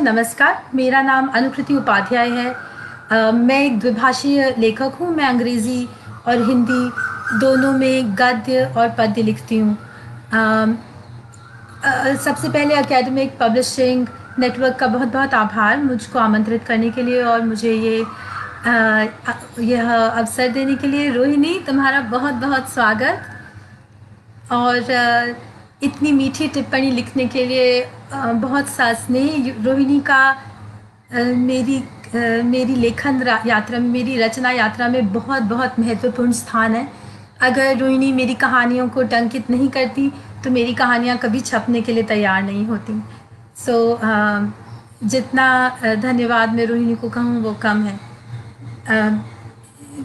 नमस्कार। मेरा नाम अनुकृति उपाध्याय है। मैं एक द्विभाषीय लेखक हूँ। मैं अंग्रेज़ी और हिंदी दोनों में गद्य और पद्य लिखती हूँ। सबसे पहले एकेडमिक पब्लिशिंग नेटवर्क का बहुत-बहुत आभार मुझको आमंत्रित करने के लिए और मुझे यह अवसर देने के लिए। रोहिणी, तुम्हारा बहुत-बहुत स्वागत। और इतनी मीठी टिप्पणी लिखने के लिए बहुत सा स्नेह। रोहिणी का मेरी लेखन यात्रा में, मेरी रचना यात्रा में बहुत बहुत महत्वपूर्ण स्थान है। अगर रोहिणी मेरी कहानियों को टंकित नहीं करती तो मेरी कहानियाँ कभी छपने के लिए तैयार नहीं होती। जितना धन्यवाद मैं रोहिणी को कहूँ वो कम है।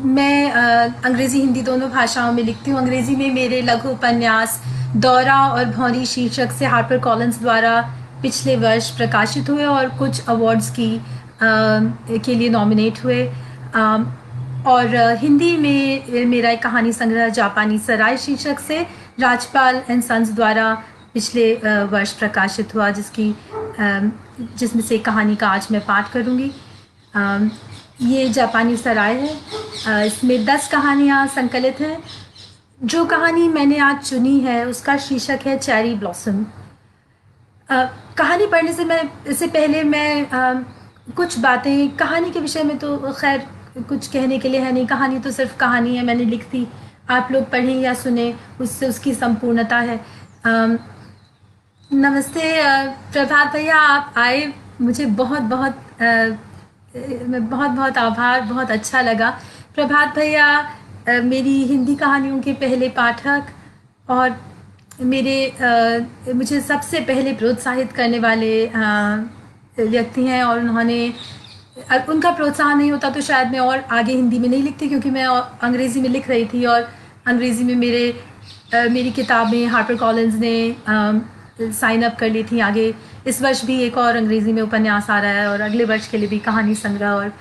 मैं अंग्रेज़ी हिंदी दोनों भाषाओं में लिखती हूँ। अंग्रेज़ी में मेरे लघु उपन्यास दौरा और भौरी शीर्षक से हार्पर कॉलिन्स द्वारा पिछले वर्ष प्रकाशित हुए और कुछ अवार्ड्स के लिए नॉमिनेट हुए। और हिंदी में मेरा एक कहानी संग्रह जापानी सराय शीर्षक से राजपाल एंड सन्स द्वारा पिछले वर्ष प्रकाशित हुआ, जिसमें से एक कहानी का आज मैं पाठ करूँगी। ये जापानी सराय है। इसमें 10 कहानियाँ संकलित हैं। जो कहानी मैंने आज चुनी है उसका शीर्षक है चेरी ब्लॉसम। कहानी पढ़ने से पहले मैं कुछ बातें कहानी के विषय में, तो खैर कुछ कहने के लिए है नहीं। कहानी तो सिर्फ कहानी है, मैंने लिख दी, आप लोग पढ़ें या सुने उससे उसकी संपूर्णता है। नमस्ते प्रभात भैया, आप आए, मुझे बहुत बहुत आभार, बहुत अच्छा लगा। प्रभात भैया मेरी हिंदी कहानियों के पहले पाठक और मुझे सबसे पहले प्रोत्साहित करने वाले व्यक्ति हैं, और उनका प्रोत्साहन नहीं होता तो शायद मैं और आगे हिंदी में नहीं लिखती, क्योंकि मैं अंग्रेज़ी में लिख रही थी और अंग्रेज़ी में मेरी किताबें हार्पर कॉलिन्स ने साइन अप कर ली थी। आगे इस वर्ष भी एक और अंग्रेज़ी में उपन्यास आ रहा है और अगले वर्ष के लिए भी कहानी संग्रह। और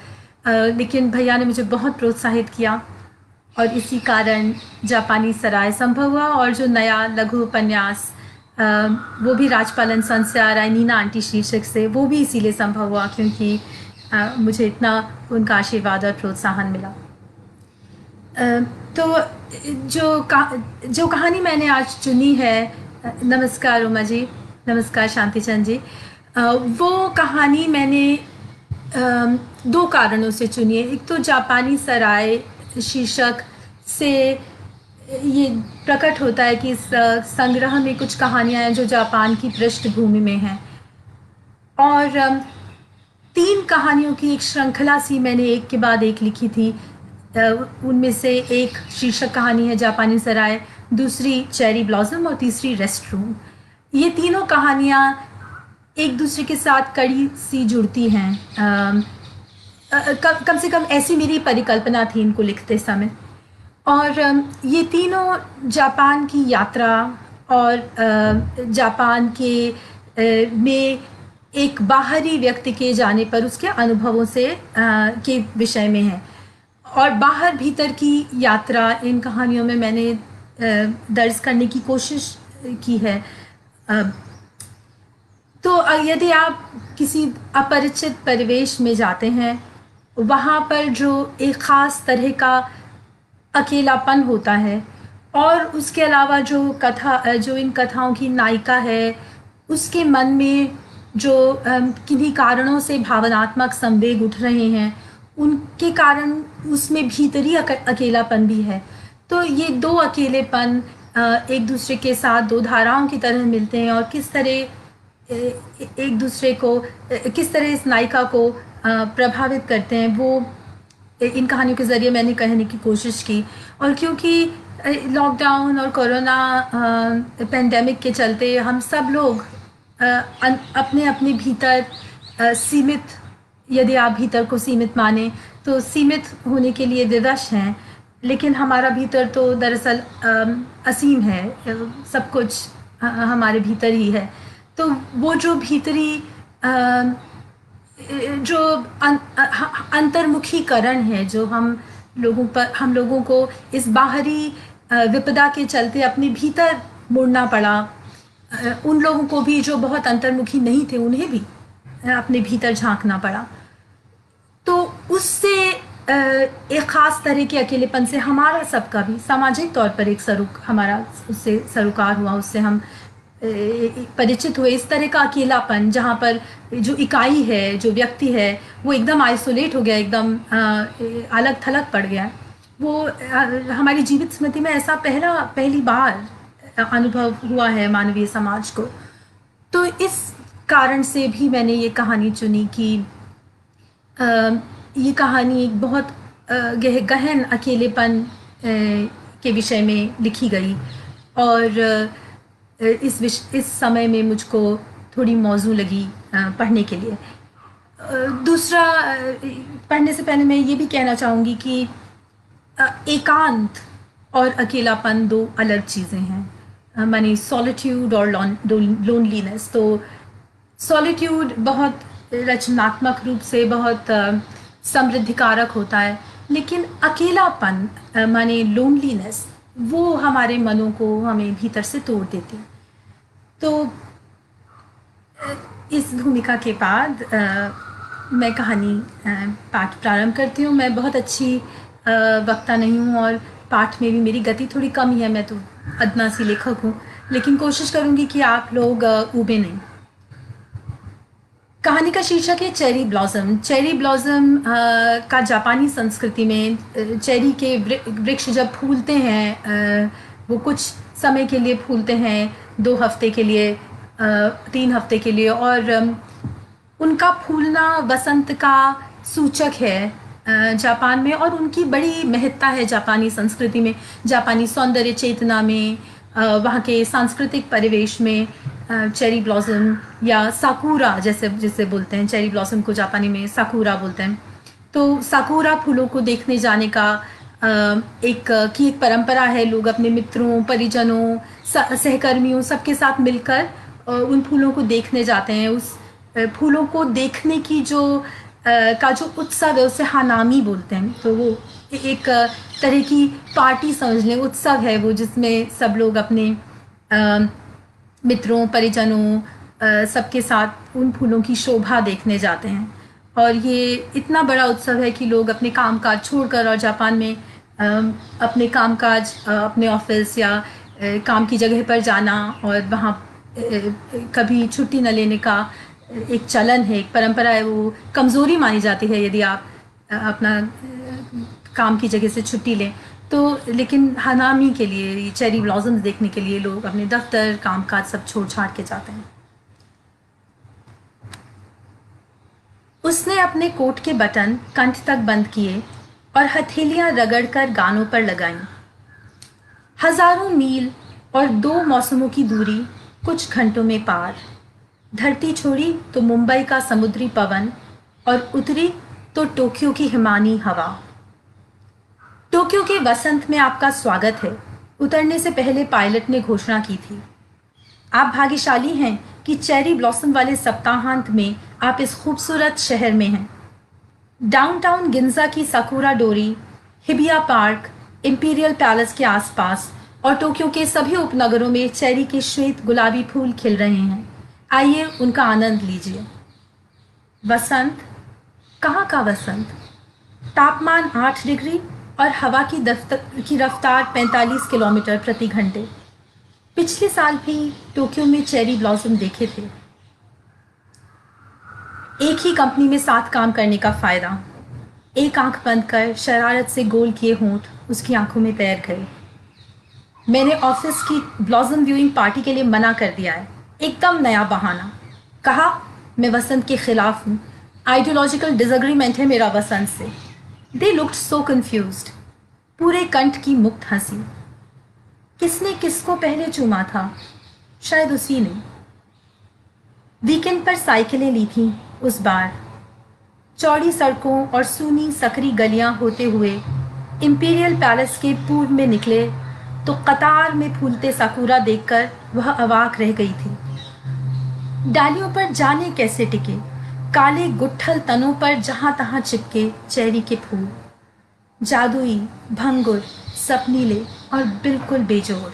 लेकिन भैया ने मुझे बहुत प्रोत्साहित किया और इसी कारण जापानी सराय संभव हुआ। और जो नया लघु उपन्यास वो भी राजपाल एंड सन्स से आ रहा है, नीना आंटी शीर्षक से, वो भी इसीलिए संभव हुआ क्योंकि मुझे इतना उनका आशीर्वाद और प्रोत्साहन मिला। तो जो कहानी मैंने आज चुनी है, नमस्कार उमा जी, नमस्कार शांति चंद जी, वो कहानी मैंने 2 कारणों से चुनी है। एक तो जापानी सराय शीर्षक से ये प्रकट होता है कि इस संग्रह में कुछ कहानियाँ हैं जो जापान की पृष्ठभूमि में हैं, और 3 कहानियों की एक श्रृंखला सी मैंने एक के बाद एक लिखी थी। उनमें से एक शीर्षक कहानी है जापानी सराय, दूसरी चेरी ब्लॉसम और तीसरी रेस्ट रूम। ये तीनों कहानियाँ एक दूसरे के साथ कड़ी सी जुड़ती हैं। कम से कम ऐसी मेरी परिकल्पना थी इनको लिखते समय। और ये तीनों जापान की यात्रा और जापान में एक बाहरी व्यक्ति के जाने पर उसके अनुभवों के विषय में है। और बाहर भीतर की यात्रा इन कहानियों में मैंने दर्ज करने की कोशिश की है। तो यदि आप किसी अपरिचित परिवेश में जाते हैं, वहाँ पर जो एक ख़ास तरह का अकेलापन होता है, और उसके अलावा जो इन कथाओं की नायिका है, उसके मन में जो किन्हीं कारणों से भावनात्मक संवेग उठ रहे हैं, उनके कारण उसमें भीतरी अकेलापन भी है। तो ये 2 अकेलेपन एक दूसरे के साथ 2 धाराओं की तरह मिलते हैं, और किस तरह इस नायिका को प्रभावित करते हैं, वो इन कहानियों के ज़रिए मैंने कहने की कोशिश की। और क्योंकि लॉकडाउन और कोरोना पेंडेमिक के चलते हम सब लोग अपने भीतर सीमित, यदि आप भीतर को सीमित माने तो सीमित होने के लिए विवश हैं, लेकिन हमारा भीतर तो दरअसल असीम है। सब कुछ हमारे भीतर ही है। तो वो जो भीतरी जो अंतर्मुखीकरण है, जो हम लोगों को इस बाहरी विपदा के चलते अपने भीतर मुड़ना पड़ा, उन लोगों को भी जो बहुत अंतर्मुखी नहीं थे उन्हें भी, अपने भीतर झांकना पड़ा। तो उससे एक ख़ास तरह के अकेलेपन से हमारा सबका भी सामाजिक तौर पर एक हमारा उससे सरोकार हुआ, उससे हम परिचित हुए। इस तरह का अकेलापन जहाँ पर जो इकाई है, जो व्यक्ति है, वो एकदम आइसोलेट हो गया, एकदम अलग थलग पड़ गया। वो हमारी जीवित स्मृति में ऐसा पहली बार अनुभव हुआ है मानवीय समाज को। तो इस कारण से भी मैंने ये कहानी चुनी कि ये कहानी एक बहुत गहन अकेलेपन के विषय में लिखी गई, और इस समय में मुझको थोड़ी मौजू लगी पढ़ने के लिए। दूसरा, पढ़ने से पहले मैं ये भी कहना चाहूँगी कि एकांत और अकेलापन दो अलग चीज़ें हैं, माने सॉलिट्यूड और लोनलीनेस। तो सॉलिट्यूड बहुत रचनात्मक रूप से बहुत समृद्धिकारक होता है, लेकिन अकेलापन माने लोनलीनेस वो हमारे मनों को हमें भीतर से तोड़ देती है। तो इस भूमिका के बाद मैं कहानी पाठ प्रारंभ करती हूँ। मैं बहुत अच्छी वक्ता नहीं हूँ और पाठ में भी मेरी गति थोड़ी कम ही है, मैं तो अदना सी लेखक हूँ, लेकिन कोशिश करूँगी कि आप लोग ऊबे नहीं। कहानी का शीर्षक है चेरी ब्लॉसम। चेरी ब्लॉसम का जापानी संस्कृति में चेरी के वृक्ष जब फूलते हैं, वो कुछ समय के लिए फूलते हैं, 2 हफ्ते के लिए, 3 हफ्ते के लिए, और उनका फूलना वसंत का सूचक है जापान में, और उनकी बड़ी महत्ता है जापानी संस्कृति में, जापानी सौंदर्य चेतना में, वहाँ के सांस्कृतिक परिवेश में। चेरी ब्लॉसम या साकुरा जैसे बोलते हैं, चेरी ब्लॉसम को जापानी में साकुरा बोलते हैं। तो साकुरा फूलों को देखने जाने का एक परंपरा है। लोग अपने मित्रों, परिजनों, सहकर्मियों सबके साथ मिलकर उन फूलों को देखने जाते हैं। उस फूलों को देखने की जो उत्सव है उसे हानामी बोलते हैं। तो वो एक तरह की पार्टी समझ लें, उत्सव है वो, जिसमें सब लोग अपने मित्रों, परिजनों सबके साथ उन फूलों की शोभा देखने जाते हैं। और ये इतना बड़ा उत्सव है कि लोग अपने कामकाज छोड़कर, और जापान में अपने कामकाज, अपने ऑफिस या काम की जगह पर जाना और वहाँ कभी छुट्टी न लेने का एक चलन है, एक परंपरा है। वो कमज़ोरी मानी जाती है यदि आप अपना काम की जगह से छुट्टी लें। तो लेकिन हानामी के लिए, चेरी ब्लॉसम्स देखने के लिए लोग अपने दफ्तर, कामकाज सब छोड़ छाड़ के जाते हैं। उसने अपने कोट के बटन कंठ तक बंद किए और हथेलियां रगड़कर गानों पर लगाईं। हजारों मील और 2 मौसमों की दूरी कुछ घंटों में पार। धरती छोड़ी तो मुंबई का समुद्री पवन, और उतरी तो टोक्यो की हिमानी हवा। टोक्यो के वसंत में आपका स्वागत है, उतरने से पहले पायलट ने घोषणा की थी। आप भाग्यशाली हैं कि चेरी ब्लॉसम वाले सप्ताहांत में आप इस खूबसूरत शहर में हैं। डाउनटाउन गिंजा की साकुरा डोरी, हिबिया पार्क, इंपीरियल पैलेस के आसपास और टोक्यो के सभी उपनगरों में चेरी के श्वेत गुलाबी फूल खिल रहे हैं। आइए उनका आनंद लीजिए। वसंत? कहाँ का वसंत? तापमान 8 डिग्री और हवा की रफ्तार 45 किलोमीटर प्रति घंटे। पिछले साल भी टोक्यो में चेरी ब्लॉसम देखे थे। एक ही कंपनी में साथ काम करने का फायदा। एक आंख बंद कर शरारत से गोल किए होंठ उसकी आंखों में तैर गए। मैंने ऑफिस की ब्लॉसम व्यूइंग पार्टी के लिए मना कर दिया है। एकदम नया बहाना। कहा मैं वसंत के खिलाफ हूँ। आइडियोलॉजिकल डिसएग्रीमेंट है मेरा वसंत से। They looked so confused. पूरे कंठ की मुक्त हंसी। किसने किसको पहले चूमा था? शायद उसी ने। वीकेंड पर साइकिलें ली थीं उस बार। चौड़ी सड़कों और सूनी सकरी गलियां होते हुए इंपीरियल पैलेस के पूर्व में निकले तो कतार में फूलते साकुरा देखकर वह अवाक रह गई थी। डालियों पर जाने कैसे टिके, काले गुट्ठल तनों पर जहां तहां चिपके चेरी के फूल। जादुई, भंगुर, सपनीले और बिल्कुल बेजोड़।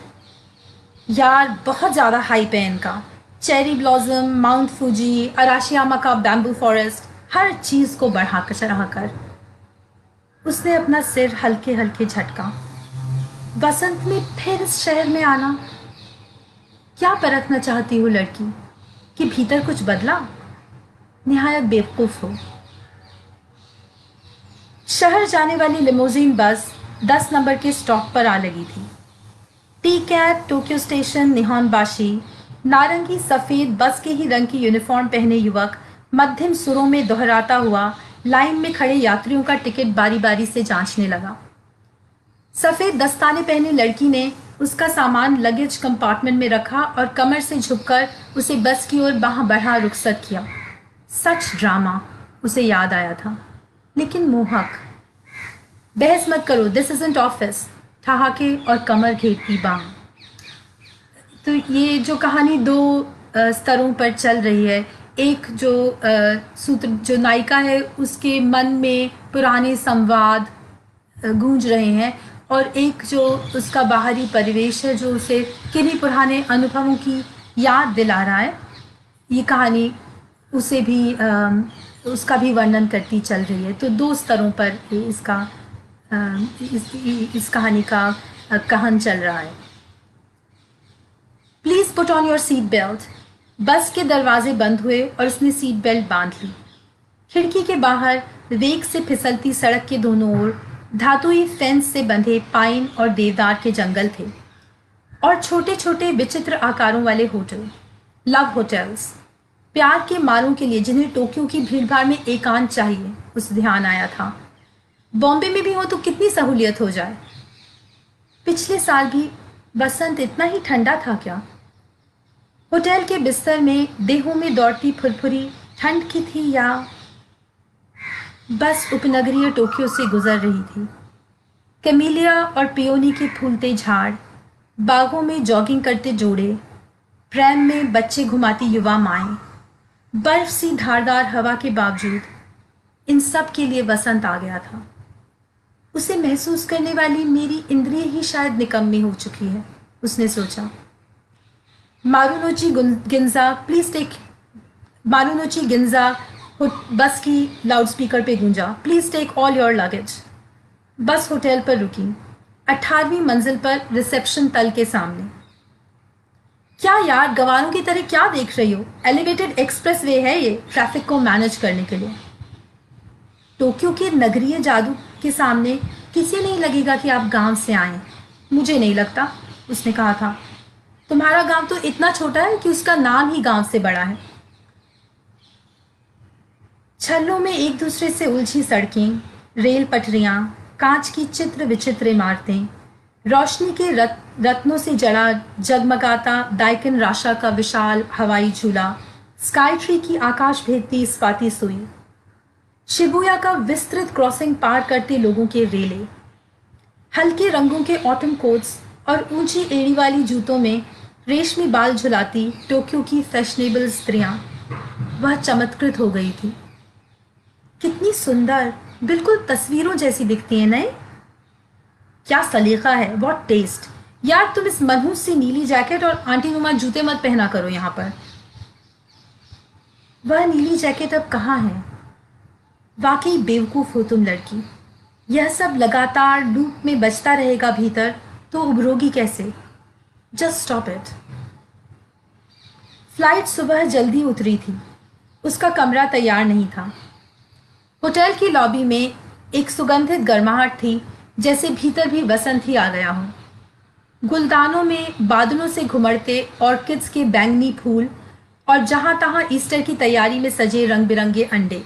यार बहुत ज़्यादा हाइप है इनका। Cherry blossom, mount Fuji, Arashiyama का बैम्बू फॉरेस्ट, हर चीज को बढ़ा कर चढ़ाकर उसने अपना सिर हल्के हल्के झटका। बसंत में फिर इस शहर में आना, क्या परखना चाहती हो लड़की कि भीतर कुछ बदला? निहायत बेवकूफ हो। शहर जाने वाली लिमोजीन बस 10 नंबर के स्टॉप पर आ लगी थी। टी कैट, टोक्यो स्टेशन, निहॉनबाशी, नारंगी सफेद बस के ही रंग की यूनिफॉर्म पहने युवक मध्यम सुरों में दोहराता हुआ लाइन में खड़े यात्रियों का टिकट बारी बारी से जांचने लगा। सफेद दस्ताने पहने लड़की ने उसका सामान लगेज कंपार्टमेंट में रखा और कमर से झुककर उसे बस की ओर बाह बढ़ा रुखसत किया। सच ड्रामा, उसे याद आया था, लेकिन मोहक। बहस मत करो, दिस इजंट ऑफिस, ठहाके और कमर घेरती बाह। तो ये जो कहानी दो स्तरों पर चल रही है। एक जो सूत्र, जो नायिका है, उसके मन में पुराने संवाद गूंज रहे हैं, और एक जो उसका बाहरी परिवेश है जो उसे किन्हीं पुराने अनुभवों की याद दिला रहा है। ये कहानी उसे भी उसका भी वर्णन करती चल रही है। तो दो स्तरों पर इसका इस कहानी का कहान चल रहा है। Please put on your seat belt. बस के दरवाजे बंद हुए और उसने सीट बेल्ट बांध ली। खिड़की के बाहर वेग से फिसलती सड़क के दोनों ओर धातुई फेंस से बंधे पाइन और देवदार के जंगल थे, और छोटे छोटे विचित्र आकारों वाले होटल, लव होटल्स, प्यार के मालों के लिए जिन्हें टोक्यो की भीड़भाड़ में एकांत चाहिए। उसे ध्यान आया था, बॉम्बे में भी हो तो कितनी सहूलियत हो जाए। पिछले साल भी बसंत इतना ही ठंडा था क्या? होटल के बिस्तर में देहों में दौड़ती फुरफुरी ठंड की थी, या बस उपनगरीय टोक्यो से गुजर रही थी। कैमिलिया और पियोनी के फूलते झाड़, बागों में जॉगिंग करते जोड़े, प्रैम में बच्चे घुमाती युवा माएं, बर्फ सी धारदार हवा के बावजूद इन सब के लिए बसंत आ गया था। उसे महसूस करने वाली मेरी इंद्रिय ही शायद निकम्मी हो चुकी है, उसने सोचा। मारुनोची गिंजा, प्लीज टेक मारुनोची गिंजा बस की लाउडस्पीकर पे गूंजा, please take all your luggage. Bus hotel पर रुकी, 18वीं मंजिल पर रिसेप्शन तल के सामने। क्या यार, गवारों की तरह क्या देख रही हो? एलिवेटेड एक्सप्रेस वे है ये, ट्रैफिक को मैनेज करने के लिए। टोक्यो के नगरीय जादू के सामने किसी नहीं लगेगा कि आप गांव से आए। मुझे नहीं लगता, उसने कहा था। तुम्हारा गांव तो इतना छोटा है कि उसका नाम ही गांव से बड़ा है। छल्लों में एक दूसरे से उलझी सड़कें, रेल पटरियां, कांच की चित्र विचित्र इमारतें, रोशनी के रत्नों से जड़ा जगमगाता दाइकन राशा का विशाल हवाई झूला, स्काई ट्री की आकाश भेदती इस्पाती सुई, शिबुया का विस्तृत क्रॉसिंग पार करते लोगों के रेले, हल्के रंगों के ऑटम कोट्स और ऊंची एड़ी वाली जूतों में रेशमी बाल झुलाती टोक्यो की फैशनेबल स्त्रियां। वह चमत्कृत हो गई थी। कितनी सुंदर, बिल्कुल तस्वीरों जैसी दिखती है, नहीं? क्या सलीका है, व्हाट टेस्ट। यार तुम इस मनहूस सी नीली जैकेट और आंटी नुमा जूते मत पहना करो यहाँ पर। वह नीली जैकेट अब कहाँ है? वाकई बेवकूफ हो तुम लड़की। यह सब लगातार लूप में बजता रहेगा भीतर तो उभरोगी कैसे? Just stop it. फ्लाइट सुबह जल्दी उतरी थी। उसका कमरा तैयार नहीं था। होटल की लॉबी में एक सुगंधित गर्माहट थी, जैसे भीतर भी बसंत ही आ गया हो। गुलदानों में बादलों से घुमड़ते ऑर्किड्स के बैंगनी फूल और जहां तहां ईस्टर की तैयारी में सजे रंग बिरंगे अंडे।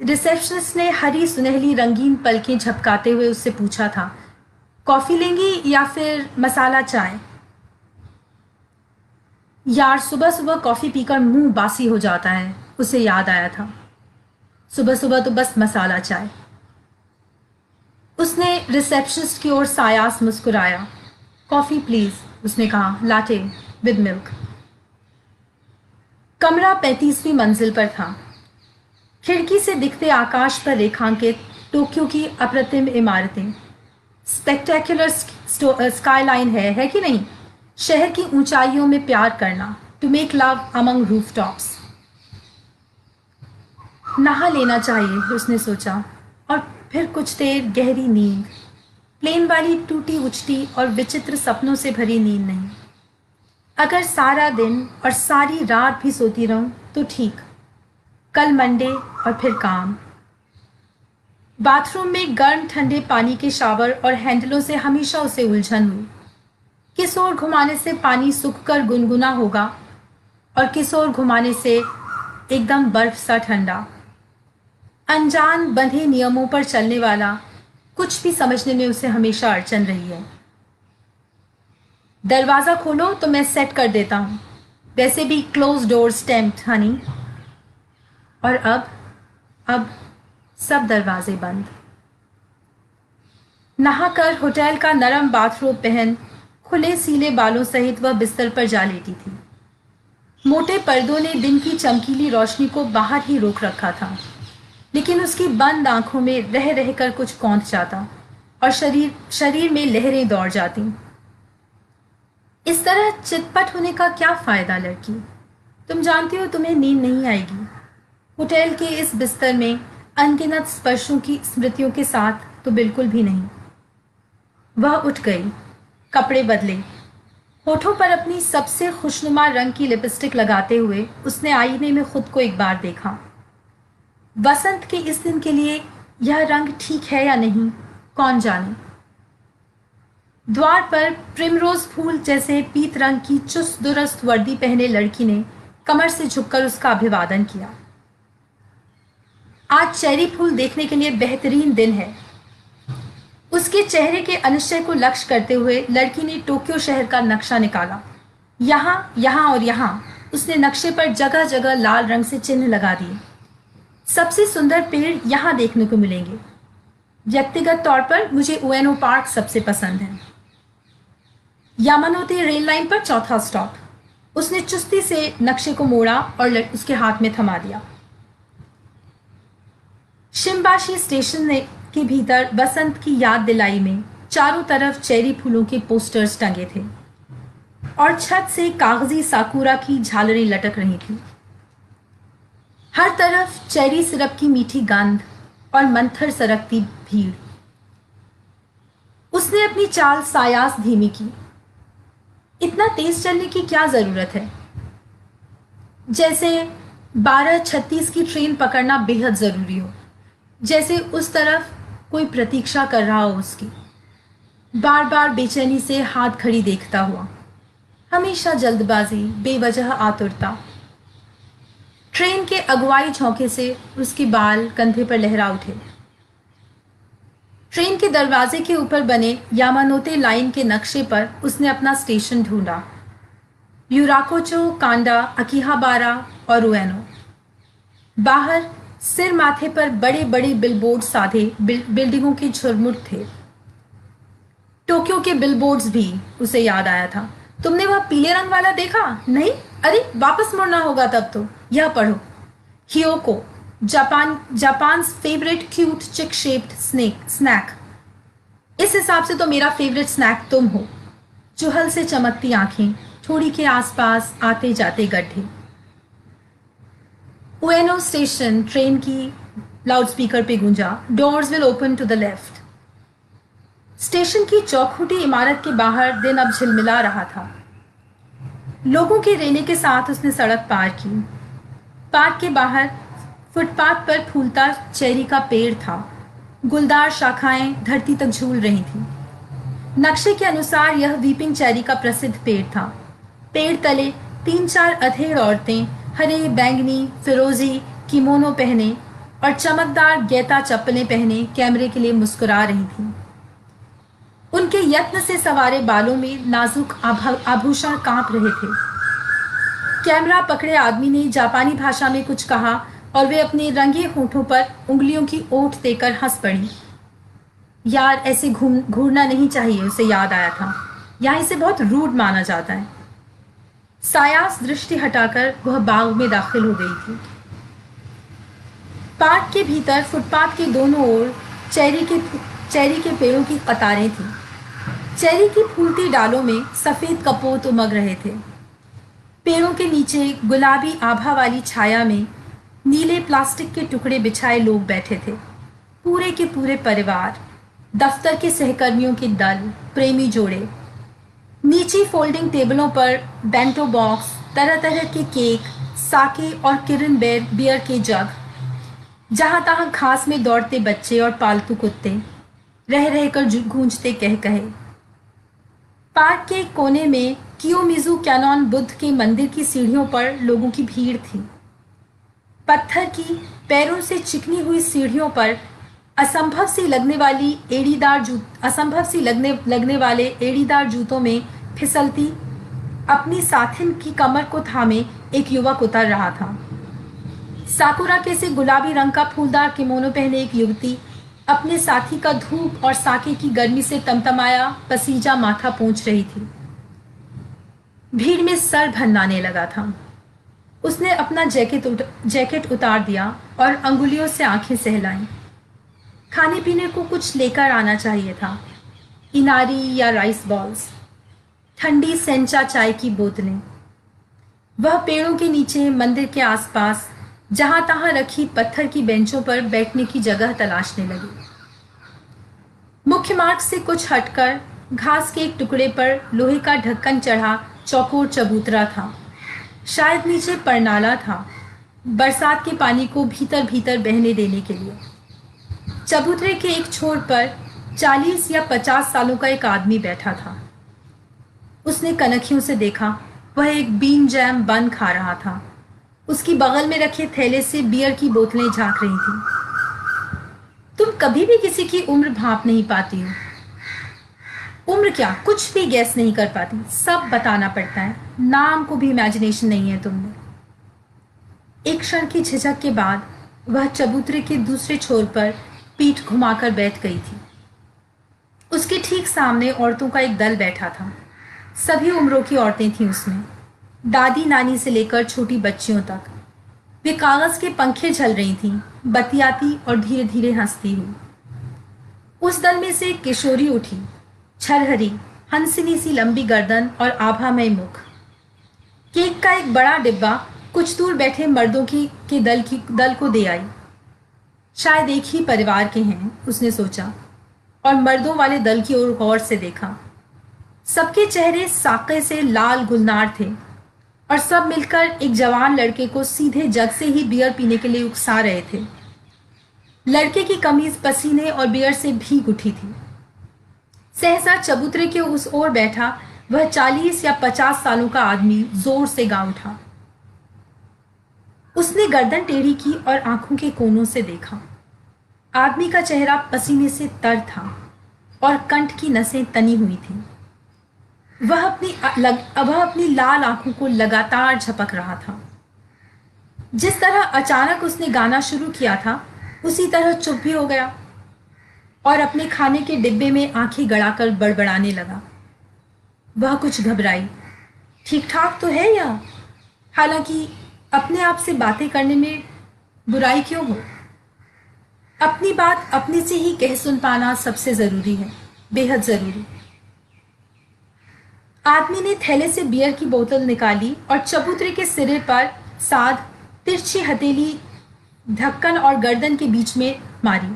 रिसेप्शनिस्ट ने हरी सुनहली रंगीन पलकें झपकाते हुए उससे पूछा था, कॉफी लेंगी या फिर मसाला चाय? यार सुबह सुबह कॉफी पीकर मुंह बासी हो जाता है, उसे याद आया था। सुबह सुबह तो बस मसाला चाय। उसने रिसेप्शनिस्ट की ओर सायास मुस्कुराया। कॉफी प्लीज, उसने कहा, लाटे विद मिल्क। कमरा 35वीं मंजिल पर था। खिड़की से दिखते आकाश पर रेखांकित टोक्यो की अप्रतिम इमारतें। स्पेक्टेक्युलर स्काईलाइन है कि नहीं? शहर की ऊंचाइयों में प्यार करना, to make love among rooftops. नहा लेना चाहिए, उसने सोचा, और फिर कुछ देर गहरी नींद, प्लेन वाली टूटी उचटी और विचित्र सपनों से भरी नींद नहीं। अगर सारा दिन और सारी रात भी सोती रहूं तो ठीक, कल मंडे और फिर काम। बाथरूम में गर्म ठंडे पानी के शावर और हैंडलों से हमेशा उसे उलझन हुई। किस ओर घुमाने से पानी सूखकर गुनगुना होगा और किस ओर घुमाने से एकदम बर्फ सा ठंडा। अनजान बंधे नियमों पर चलने वाला कुछ भी समझने में उसे हमेशा अड़चन रही है। दरवाज़ा खोलो तो मैं सेट कर देता हूँ, वैसे भी क्लोज डोर स्टैम्प्ड हनी। और अब सब दरवाजे बंद। नहाकर होटल का नरम बाथरोब पहन खुले सीले बालों सहित वह बिस्तर पर जा लेटी थी। मोटे पर्दों ने दिन की चमकीली रोशनी को बाहर ही रोक रखा था, लेकिन उसकी बंद आंखों में रह रहकर कुछ कौंध जाता और शरीर में लहरें दौड़ जाती। इस तरह चितपट होने का क्या फायदा लड़की? तुम जानती हो तुम्हें नींद नहीं आएगी। होटल के इस बिस्तर में अनगिनत स्पर्शों की स्मृतियों के साथ तो बिल्कुल भी नहीं। वह उठ गई, कपड़े बदले, होठों पर अपनी सबसे खुशनुमा रंग की लिपस्टिक लगाते हुए उसने आईने में खुद को एक बार देखा। वसंत के इस दिन के लिए यह रंग ठीक है या नहीं, कौन जाने। द्वार पर प्रिमरोज फूल जैसे पीत रंग की चुस्त दुरुस्त वर्दी पहने लड़की ने कमर से झुककर उसका अभिवादन किया। आज चेरी फूल देखने के लिए बेहतरीन दिन है। उसके चेहरे के अनिश्चय को लक्ष्य करते हुए लड़की ने टोक्यो शहर का नक्शा निकाला। यहाँ, यहाँ और यहाँ उसने नक्शे पर जगह जगह लाल रंग से चिन्ह लगा दिए। सबसे सुंदर पेड़ यहाँ देखने को मिलेंगे। व्यक्तिगत तौर पर मुझे उएनो पार्क सबसे पसंद है। यामानोते रेल लाइन पर चौथा स्टॉप। उसने चुस्ती से नक्शे को मोड़ा और उसके हाथ में थमा दिया। शिम्बाशी स्टेशन के भीतर बसंत की याद दिलाई में चारों तरफ चेरी फूलों के पोस्टर्स टंगे थे और छत से कागजी साकुरा की झालरें लटक रही थी। हर तरफ चेरी सिरप की मीठी गंध और मंथर सरकती भीड़। उसने अपनी चाल सायास धीमी की। इतना तेज चलने की क्या जरूरत है? जैसे 12:36 की ट्रेन पकड़ना बेहद जरूरी हो, जैसे उस तरफ कोई प्रतीक्षा कर रहा हो उसकी, बार बार बेचैनी से हाथ घड़ी देखता हुआ, हमेशा जल्दबाजी, बेवजह आतुरता। ट्रेन के अगुवाई झोंके से उसके बाल कंधे पर लहरा उठे। ट्रेन के दरवाजे के ऊपर बने यामानोते लाइन के नक्शे पर उसने अपना स्टेशन ढूंढा। यूराकोचो, कांडा, अकीहाबारा और उएनो। बाहर सिर माथे पर बड़े बड़े बिलबोर्ड साधे बिल्डिंगों के झुरमुट थे। टोक्यो के बिलबोर्ड्स भी उसे याद आया था। तुमने वह पीले रंग वाला देखा? नहीं? अरे वापस मुड़ना होगा तब तो। यह पढ़ो, हियोको, जापान फेवरेट क्यूट चिक शेप्ड स्नैक। इस हिसाब से तो मेरा फेवरेट स्नैक तुम हो। चुहल से चमकती आंखें, ठोड़ी के आसपास आते जाते गड्ढे। उएनो स्टेशन ट्रेन की लाउडस्पीकर पे गूंजा, doors will open to the left. Station की चौखुटी इमारत के बाहर दिन अब झिलमिला रहा था। लोगों के रेले के साथ उसने सड़क पार की। पार्क के बाहर फुटपाथ पर फूलता चेरी का पेड़ था। गुलदार शाखाएं धरती तक झूल रही थीं। नक्शे के अनुसार यह वीपिंग चेरी का प्रसिद्ध पेड़ था। पेड़ तले 3-4 अधेड़ औरतें हरे, बैंगनी, फिरोजी किमोनो पहने और चमकदार गैता चप्पलें पहने कैमरे के लिए मुस्कुरा रही थीं। उनके यत्न से सवारे बालों में नाजुक आभूषण कांप रहे थे। कैमरा पकड़े आदमी ने जापानी भाषा में कुछ कहा और वे अपने रंगे होठों पर उंगलियों की ओट देकर हंस पड़ी। यार, ऐसे घूरना नहीं चाहिए, उसे याद आया था। यहाँ इसे बहुत रूड माना जाता है। सायास दृष्टि हटाकर वह बाग में दाखिल हो गई थी। पार्क के भीतर फुटपाथ के दोनों ओर चेरी के पेड़ों की कतारें थीं। चेरी की फूलती डालों में सफ़ेद कपोत उमग रहे थे। पेड़ों के नीचे गुलाबी आभा वाली छाया में नीले प्लास्टिक के टुकड़े बिछाए लोग बैठे थे। पूरे के पूरे परिवार, दफ्तर के सहकर्मियों के दल, प्रेमी जोड़े। नीचे फोल्डिंग टेबलों पर बेंटो बॉक्स, तरह तरह के केक, साके और किरण बियर के जग। जहां तहां घास में दौड़ते बच्चे और पालतू कुत्ते रह रहकर गूंजते कह कहे। पार्क के एक कोने में कियोमिज़ु कैनॉन बुद्ध के मंदिर की सीढ़ियों पर लोगों की भीड़ थी। पत्थर की पैरों से चिकनी हुई सीढ़ियों पर असंभव सी लगने वाले एड़ीदार जूतों में फिसलती अपनी साथिन की कमर को थामे एक युवक उतर रहा था। साकुरा के से गुलाबी रंग का फूलदार किमोनो पहने एक युवती अपने साथी का धूप और साके की गर्मी से तमतमाया पसीजा माथा पोंछ रही थी। भीड़ में सर भन्नाने लगा था। उसने अपना जैकेट उतार दिया और अंगुलियों से आंखें सहलाईं। खाने पीने को कुछ लेकर आना चाहिए था। इनारी या राइस बॉल्स, ठंडी सेंचा चाय की बोतलें। वह पेड़ों के नीचे मंदिर के आसपास जहां तहां रखी पत्थर की बेंचों पर बैठने की जगह तलाशने लगी। मुख्य मार्ग से कुछ हटकर घास के एक टुकड़े पर लोहे का ढक्कन चढ़ा चौकोर चबूतरा था। शायद नीचे परनाला था, बरसात के पानी को भीतर भीतर बहने देने के लिए। चबूतरे के एक छोर पर 40 या 50 सालों का एक आदमी बैठा था। उसने कनखियों से देखा। वह एक बीन जैम बन खा रहा था। उसकी बगल में रखे थैले से बियर की बोतलें झांक रही थी। तुम कभी भी किसी की उम्र भांप नहीं पाती हो। उम्र क्या, कुछ भी गैस नहीं कर पाती, सब बताना पड़ता है। नाम को भी इमेजिनेशन नहीं है तुमने। एक क्षण की झिझक के बाद वह चबूतरे के दूसरे छोर पर पीठ घुमाकर बैठ गई थी। उसके ठीक सामने औरतों का एक दल बैठा था। सभी उम्रों की औरतें थीं उसमें, दादी नानी से लेकर छोटी बच्चियों तक। वे कागज के पंखे झल रही थीं, बतियाती और धीरे धीरे हंसती हुई। उस दल में से एक किशोरी उठी, छरहरी, हंसिनी सी लंबी गर्दन और आभामय मुख। केक का एक बड़ा डिब्बा कुछ दूर बैठे मर्दों के दल को दे आई। शायद एक ही परिवार के हैं, उसने सोचा, और मर्दों वाले दल की ओर गौर से देखा। सबके चेहरे साके से लाल गुलनार थे और सब मिलकर एक जवान लड़के को सीधे जग से ही बियर पीने के लिए उकसा रहे थे। लड़के की कमीज पसीने और बियर से भीग उठी थी। सहसा चबूतरे के उस ओर बैठा वह 40 या 50 सालों का आदमी जोर से गा उठा। उसने गर्दन टेढ़ी की और आंखों के कोनों से देखा। आदमी का चेहरा पसीने से तर था और कंठ की नसें तनी हुई थीं। वह अपनी लाल आंखों को लगातार झपक रहा था। जिस तरह अचानक उसने गाना शुरू किया था, उसी तरह चुप भी हो गया और अपने खाने के डिब्बे में आंखें गड़ाकर बड़बड़ाने लगा। वह कुछ घबराई। ठीक ठाक तो है या? हालांकि अपने आप से बातें करने में बुराई क्यों हो? अपनी बात अपने से ही कह सुन पाना सबसे जरूरी है, बेहद जरूरी। आदमी ने थैले से बियर की बोतल निकाली और चबूतरे के सिरे पर साध तिरछी हथेली ढक्कन और गर्दन के बीच में मारी।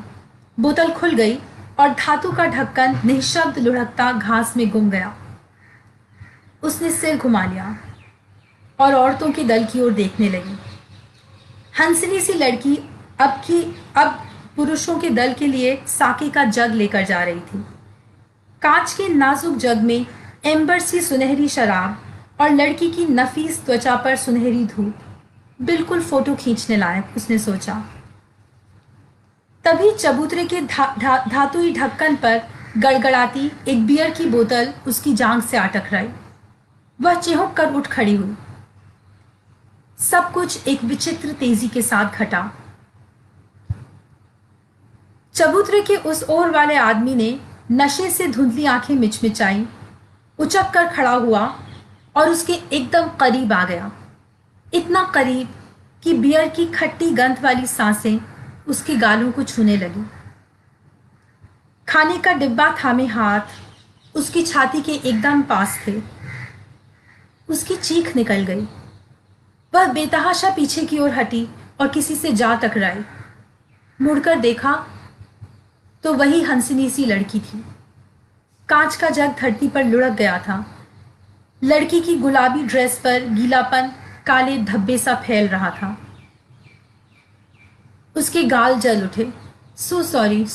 बोतल खुल गई और धातु का ढक्कन निःशब्द लुढ़कता घास में गुम गया। उसने सिर घुमा लिया और औरतों के दल की ओर देखने लगी। हंसनी सी लड़की अब पुरुषों के दल के लिए साके का जग लेकर जा रही थी। कांच के नाजुक जग में एम्बर सी सुनहरी शराब और लड़की की नफीस त्वचा पर सुनहरी धूप, बिल्कुल फोटो खींचने लायक, उसने सोचा। तभी चबूतरे के धातुई ढक्कन पर गड़गड़ाती एक बियर की बोतल उसकी जांघ से आ टकराई। वह चिहुक कर उठ खड़ी हुई। सब कुछ एक विचित्र तेजी के साथ घटा। चबूतरे के उस ओर वाले आदमी ने नशे से धुंधली आंखें मिचमिचाई, उचक कर खड़ा हुआ और उसके एकदम करीब आ गया। इतना करीब कि बियर की खट्टी गंध वाली सांसें उसके गालों को छूने लगी। खाने का डिब्बा थामे हाथ उसकी छाती के एकदम पास थे। उसकी चीख निकल गई। वह बेतहाशा पीछे की ओर हटी और किसी से जा टकराई। मुड़कर देखा तो वही हंसनी सी लड़की थी। कांच का जग धरती पर लुढ़क गया था। लड़की की गुलाबी ड्रेस पर गीलापन काले धब्बे सा फैल रहा था। उसके गाल जल उठे। सो सॉरी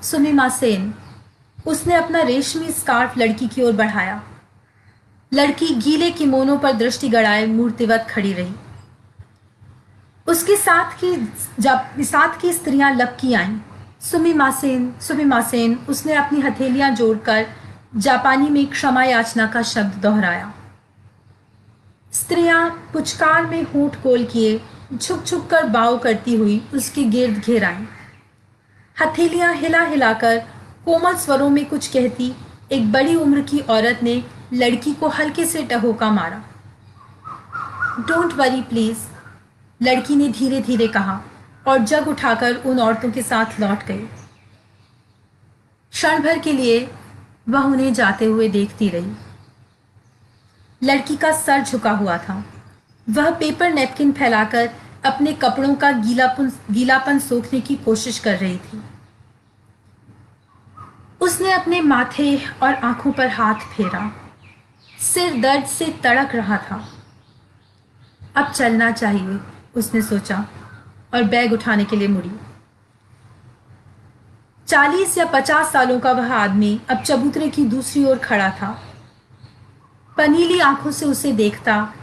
सुमिमा सेन। उसने अपना रेशमी स्कार्फ लड़की की ओर बढ़ाया। लड़की गीले किमोनों पर दृष्टि गड़ाए मूर्तिवत खड़ी रही। उसके साथ की स्त्रियां लपकी आईं। सुमिमा सेन। उसने अपनी हथेलियां जोड़कर जापानी में क्षमा याचना का शब्द दोहराया। स्त्रियां पुचकार में होंठ गोल किए झुक झुक कर बाव करती हुई उसके गिर्द घेर आईं। हथेलियां हिला हिलाकर कोमल स्वरों में कुछ कहती एक बड़ी उम्र की औरत ने लड़की को हल्के से टहोका मारा। डोंट वरी प्लीज, लड़की ने धीरे धीरे कहा और जग उठाकर उन औरतों के साथ लौट गई। क्षण भर के लिए वह उन्हें जाते हुए देखती रही। लड़की का सर झुका हुआ था। वह पेपर नैपकिन फैलाकर अपने कपड़ों का गीलापन सोखने की कोशिश कर रही थी। उसने अपने माथे और आंखों पर हाथ फेरा। सिर दर्द से तड़क रहा था। अब चलना चाहिए, उसने सोचा और बैग उठाने के लिए मुड़ी। 40 या 50 सालों का वह आदमी अब चबूतरे की दूसरी ओर खड़ा था। पनीली आंखों से उसे देखता।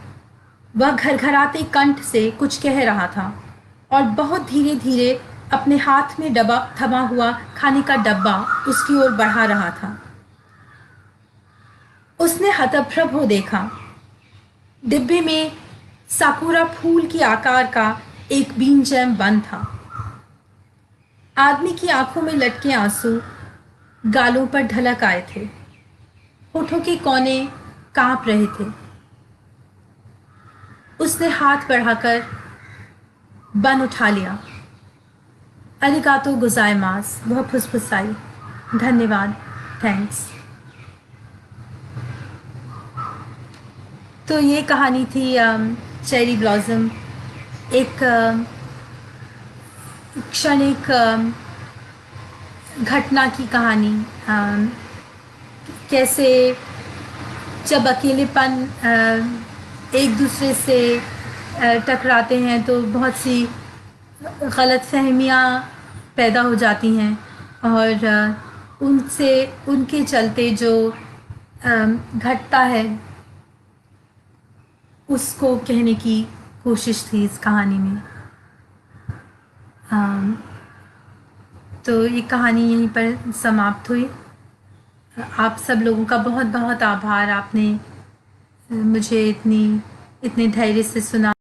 वह घरघराते कंठ से कुछ कह रहा था और बहुत धीरे धीरे अपने हाथ में थमा हुआ खाने का डब्बा उसकी ओर बढ़ा रहा था। उसने हतप्रभ हो देखा। डिब्बे में साकुरा फूल की आकार का एक बीन जैम बंद था। आदमी की आंखों में लटके आंसू गालों पर ढलक आए थे। होठों के कोने कांप रहे थे। उसने हाथ बढ़ाकर बन उठा लिया। अरिगातो गोजाइमास, वह फुसफुसाई। धन्यवाद, थैंक्स। तो ये कहानी थी चेरी ब्लॉसम। एक क्षणिक घटना की कहानी। कैसे जब अकेलेपन एक दूसरे से टकराते हैं तो बहुत सी गलतफहमियाँ पैदा हो जाती हैं और उनके चलते जो घटता है उसको कहने की कोशिश थी इस कहानी में। तो ये कहानी यहीं पर समाप्त हुई। आप सब लोगों का बहुत बहुत आभार, आपने मुझे इतने धैर्य से सुना।